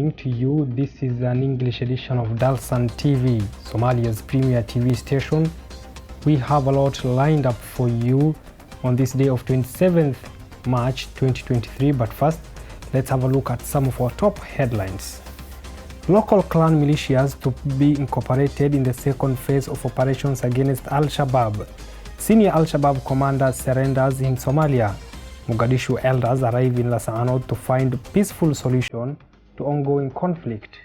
bring to you. This is an English edition of Dalsan TV, Somalia's premier TV station. We have a lot lined up for you on this day of 27th March 2023, but first, let's have a look at some of our top headlines. Local clan militias to be incorporated in the second phase of operations against Al-Shabaab. Senior Al-Shabaab commander surrenders in Somalia. Mogadishu elders arrive in Dalsan to find peaceful solution to ongoing conflict.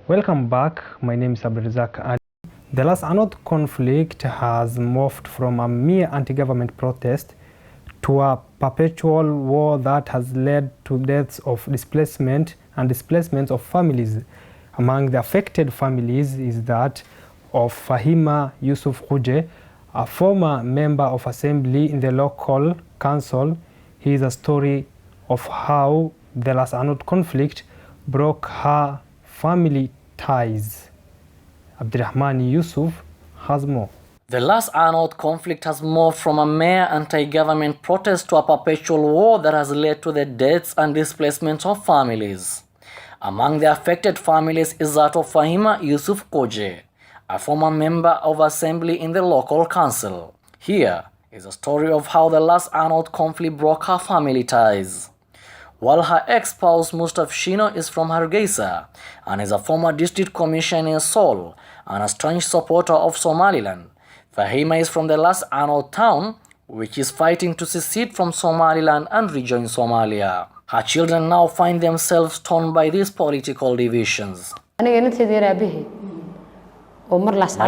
Welcome back. My name is Abdulrazak Ali. The Dalsan conflict has morphed from a mere anti-government protest to a perpetual war that has led to deaths of displacement and displacements of families. Among the affected families is that of Fahima Yusuf Khuje, a former member of assembly in the local council. He is a story of how the Dalsan conflict broke her family ties. Abdurrahman Yusuf has more. The Dalsan conflict has morphed from a mere anti-government protest to a perpetual war that has led to the deaths and displacement of families. Among the affected families is that of Fahima Yusuf Khuje, a former member of assembly in the local council. Here is a story of how the Dalsan conflict broke her family ties. While her ex-spouse Mustaf Shino is from Hargeisa and is a former district commissioner in Seoul and a staunch supporter of Somaliland, Fahima is from the Dalsan town, which is fighting to secede from Somaliland and rejoin Somalia. Her children now find themselves torn by these political divisions. My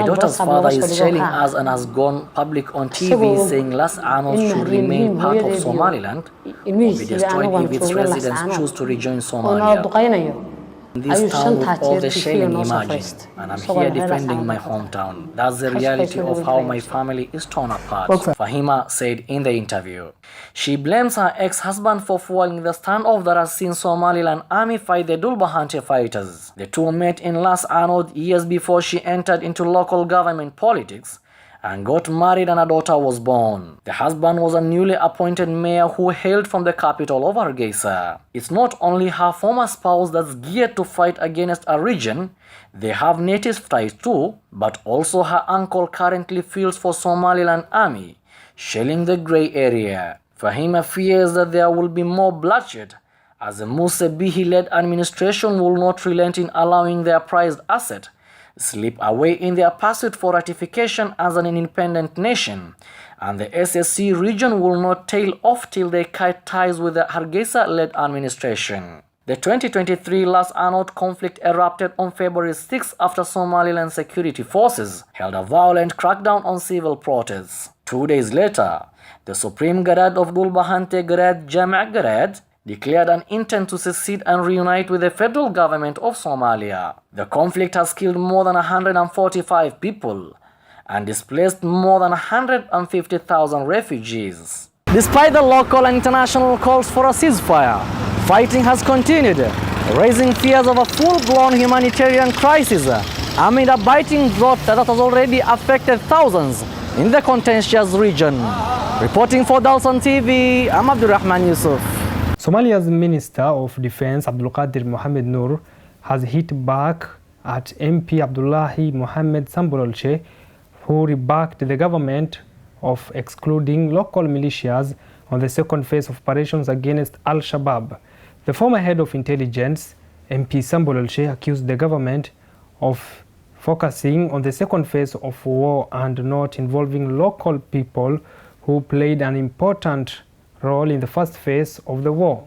daughter's father is shailing us and has gone public on TV saying Dalsan should remain part of Somaliland or be destroyed if its residents choose to rejoin Somalia. This town with all the shelling imagined, and I'm here defending my hometown. That's the reality of how my family is torn apart, Fahima said in the interview. She blames her ex-husband for fueling the standoff that has seen Somaliland army fight the Dulbahante fighters. The two met in Dalsan years before she entered into local government politics and got married and a daughter was born. The husband was a newly appointed mayor who hailed from the capital of Hargeisa. It's not only her former spouse that's geared to fight against a region, they have native ties too, but also her uncle currently fields for Somaliland army, shelling the grey area. Fahima fears that there will be more bloodshed as the Musa Bihi-led administration will not relent in allowing their prized asset slip away in their pursuit for ratification as an independent nation, and the SSC region will not tail off till they cut ties with the Hargeisa-led administration. The 2023 Dalsan conflict erupted on February 6 after Somaliland security forces held a violent crackdown on civil protests. 2 days later, the Supreme Garad of Dulbahante Garad Jama' Garad declared an intent to secede and reunite with the federal government of Somalia. The conflict has killed more than 145 people and displaced more than 150,000 refugees. Despite the local and international calls for a ceasefire, fighting has continued, raising fears of a full-blown humanitarian crisis amid a biting drought that has already affected thousands in the contentious region. Reporting for Dalsan TV, I'm Abdurrahman Yusuf. Somalia's Minister of Defense Abdulqadir Mohamed Noor has hit back at MP Abdullahi Mohamed Sambololche, who rebacked the government of excluding local militias on the second phase of operations against Al-Shabaab. The former head of intelligence, MP Sambololche, accused the government of focusing on the second phase of war and not involving local people who played an important role in the first phase of the war.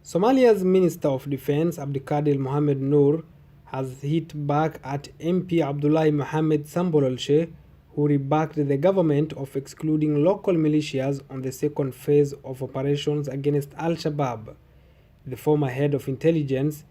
Somalia's Minister of Defense Abdulqadir Mohamed Noor has hit back at MP Abdullahi Mohamed Sambololche, who rebacked the government of excluding local militias on the second phase of operations against Al-Shabaab. The former head of intelligence,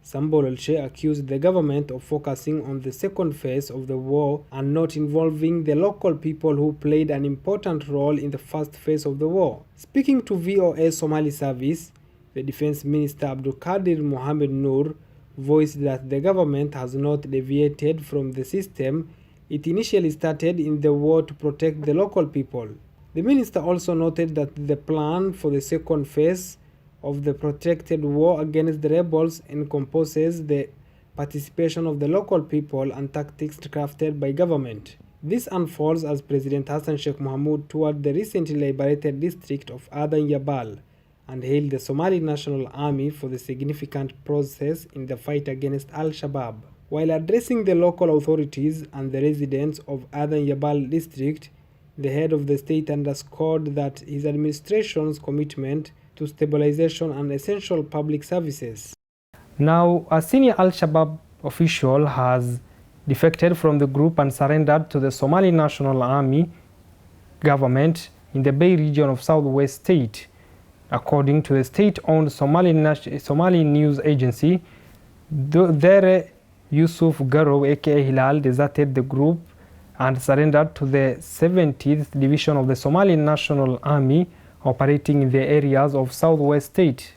Sambololche, accused the government of focusing on the second phase of the war and not involving the local people who played an important role in the first phase of the war. Speaking to VOA Somali Service, the Defense Minister Abdulqadir Mohamed Noor voiced that the government has not deviated from the system it initially started in the war to protect the local people. The minister also noted that the plan for the second phase of the protracted war against the rebels encompasses the participation of the local people and tactics crafted by government. This unfolds as President Hassan Sheikh Mohamud toured the recently liberated district of Adan Yabal and hailed the Somali National Army for the significant progress in the fight against Al-Shabaab. While addressing the local authorities and the residents of Adan Yabal district, the head of the state underscored that his administration's commitment to stabilization and essential public services. Now, a senior Al-Shabaab official has defected from the group and surrendered to the Somali National Army government in the Bay region of Southwest State. According to the state-owned Somali news agency, Dere Yusuf Garo, aka Hilal, deserted the group and surrendered to the 70th Division of the Somali National Army operating in the areas of Southwest State.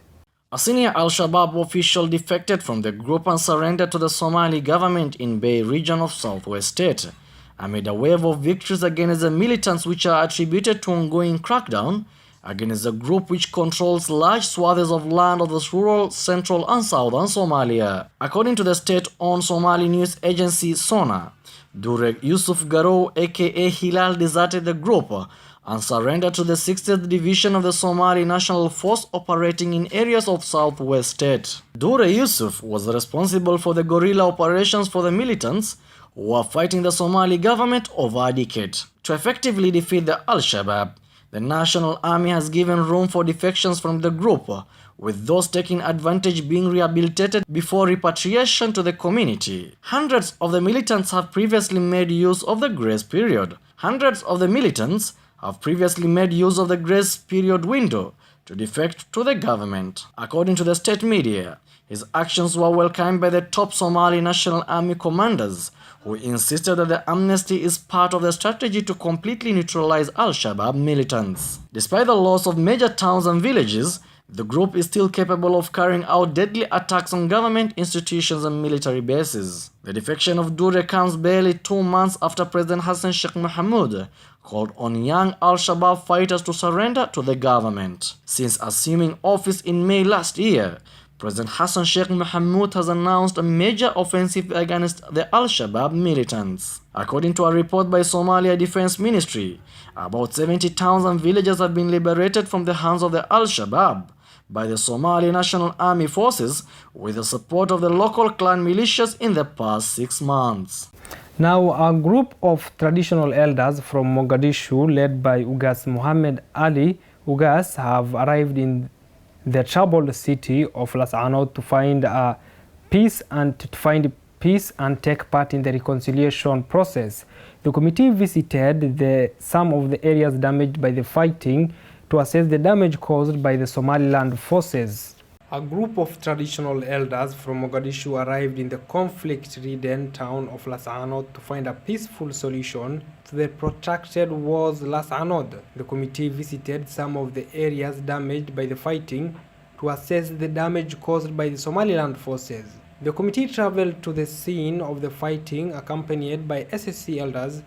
A senior Al-Shabaab official defected from the group and surrendered to the Somali government in Bay region of Southwest State amid a wave of victories against the militants which are attributed to ongoing crackdown against the group which controls large swathes of land of the rural, central and southern Somalia. According to the state-owned Somali news agency SONA, Dure Yusuf Garo, aka Hilal, deserted the group and surrendered to the 60th Division of the Somali National Force operating in areas of Southwest State. Dure Yusuf was responsible for the guerrilla operations for the militants who are fighting the Somali government over a decade. To effectively defeat the Al-Shabaab, the National Army has given room for defections from the group, with those taking advantage being rehabilitated before repatriation to the community. Hundreds of the militants have previously made use of the grace period. Window to defect to the government. According to the state media, his actions were welcomed by the top Somali National Army commanders, who insisted that the amnesty is part of the strategy to completely neutralize Al-Shabaab militants. Despite the loss of major towns and villages, the group is still capable of carrying out deadly attacks on government institutions and military bases. The defection of Dure comes barely 2 months after President Hassan Sheikh Mohamud called on young Al-Shabaab fighters to surrender to the government. Since assuming office in May last year, President Hassan Sheikh Mohamud has announced a major offensive against the Al-Shabaab militants. According to a report by Somalia Defense Ministry, about 70 towns and villages have been liberated from the hands of the Al-Shabaab by the Somali National Army forces with the support of the local clan militias in the past 6 months. Now, a group of traditional elders from Mogadishu, led by Ugas Muhammad Ali Ugas, have arrived in the troubled city of Las Anod to find peace and take part in the reconciliation process. The committee visited some of the areas damaged by the fighting to assess the damage caused by the Somaliland forces. A group of traditional elders from Mogadishu arrived in the conflict-ridden town of Las Anod to find a peaceful solution to the protracted wars Las Anod. The committee visited some of the areas damaged by the fighting to assess the damage caused by the Somaliland forces. The committee traveled to the scene of the fighting accompanied by SSC elders.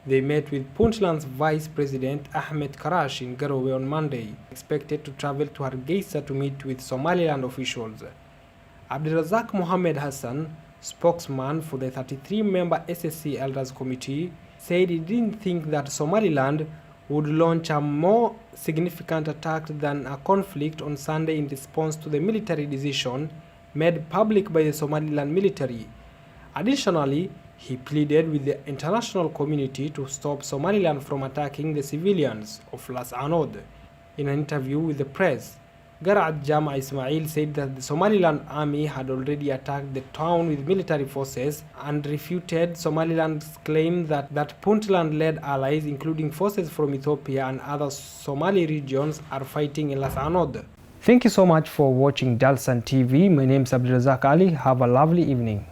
They met with Puntland's Vice President Ahmed Karash in Garowe on Monday, expected to travel to Hargeisa to meet with Somaliland officials. Abdulrazak Mohammed Hassan, spokesman for the 33-member SSC Elders Committee, said he didn't think that Somaliland would launch a more significant attack than a conflict on Sunday in response to the military decision made public by the Somaliland military. Additionally, he pleaded with the international community to stop Somaliland from attacking the civilians of Las Anod. In an interview with the press, Garad Jama Ismail said that the Somaliland army had already attacked the town with military forces and refuted Somaliland's claim that Puntland-led allies, including forces from Ethiopia and other Somali regions, are fighting in Las Anod. Thank you so much for watching Dalsan TV. My name is Abdulrazak Ali. Have a lovely evening.